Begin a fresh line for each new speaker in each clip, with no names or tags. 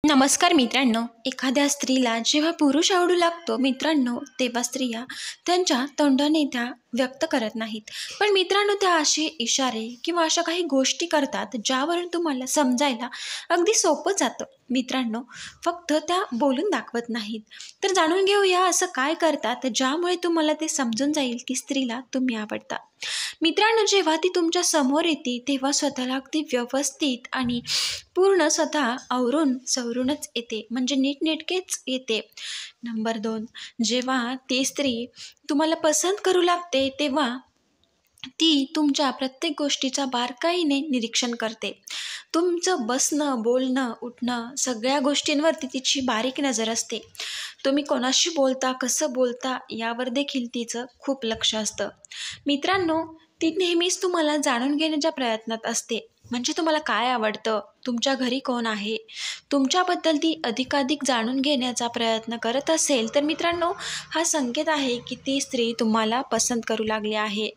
नमस्कार मित्रांनो, एखाद्या स्त्रीला जेव्हा पुरुष आवडू लागतो मित्रांनो, तेव्हा स्त्रिया त्यांच्या तोंडाने त्या व्यक्त करत नाहीत. पण मित्रांनो, त्या असे इशारे किंवा अशा काही गोष्टी करतात ज्यावरून तुम्हाला समजायला अगदी सोपं जातं. मित्रांनो, फक्त त्या बोलून दाखवत नाहीत. तर जाणून घेऊया असं काय करतात ज्यामुळे तुम्हाला ते समजून जाईल की स्त्रीला तुम्ही आवडता. मित्रांनो, जेव्हा ती तुमच्या समोर येते तेव्हा स्वतःला अगदी व्यवस्थित आणि पूर्ण स्वतः आवरून सवरूनच येते, म्हणजे नीटनेटकेच येते. नंबर 2, जेव्हा ती स्त्री तुम्हाला पसंत करू लागते तेव्हा ती तुमच्या प्रत्येक गोष्टीचा बारकाईने निरीक्षण करते. तुमचं बसणं, बोलणं, उठणं सगळ्या गोष्टींवरती तिची बारीक नजर असते. तुम्ही कोणाशी बोलता, कसं बोलता यावर देखील तिचं खूप लक्ष असतं. मित्रांनो, ती नेहमीच तुम्हाला जाणून घेण्याच्या प्रयत्नात असते. म्हणजे तुम्हाला काय आवडतं, तुमच्या घरी कोण आहे, तुमच्याबद्दल ती अधिकाधिक जाणून घेण्याचा प्रयत्न करत असेल तर मित्रांनो, हा संकेत आहे की ती स्त्री तुम्हाला पसंत करू लागली आहे.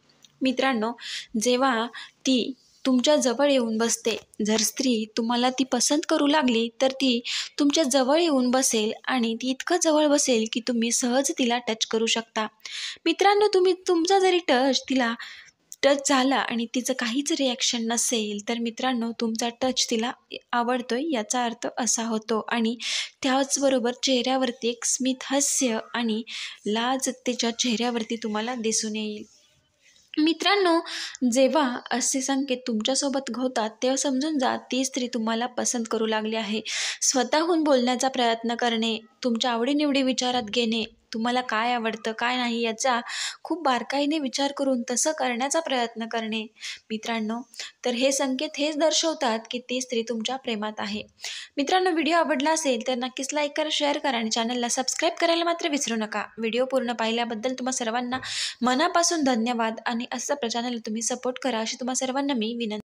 मित्रांनो, जेव्हा ती तुमच्या जवळ येऊन बसते, जर स्त्री तुम्हाला ती पसंत करू लागली तर ती तुमच्या जवळ येऊन बसेल आणि ती इतकं जवळ बसेल की तुम्ही सहज तिला टच करू शकता. मित्रांनो, तुम्ही तुमचा जरी तिला टच झाला आणि तिचं काहीच रिॲक्शन नसेल तर मित्रांनो, तुमचा टच तिला आवडतोय याचा अर्थ असा होतो. आणि त्याचबरोबर चेहऱ्यावरती एक स्मित हास्य आणि लाज तिच्या चेहऱ्यावरती तुम्हाला दिसून येईल. मित्रांनो, जेव्हा असे संकेत तुमच्यासोबत घडतात तेव्हा समजून जा ती स्त्री तुम्हाला पसंत करू लागली आहे. स्वतःहून बोलण्याचा प्रयत्न करणे, तुमच्या आवडीनिवडी विचारात घेणे, तुम्हाला काय आवडतं काय नाही याचा खूप बारकाईने विचार करून तसं करण्याचा प्रयत्न करणे. मित्रांनो, तर हे संकेत हेच दर्शवतात की ती स्त्री तुमच्या प्रेमात आहे. मित्रांनो, व्हिडिओ आवडला असेल तर नक्कीच लाईक करा, शेअर करा आणि चॅनलला सबस्क्राईब करायला मात्र विसरू नका. व्हिडिओ पूर्ण पाहिल्याबद्दल तुम्हा सर्वांना मनापासून धन्यवाद आणि असं चॅनलला तुम्ही सपोर्ट करा अशी तुम्हा सर्वांना मी विनंती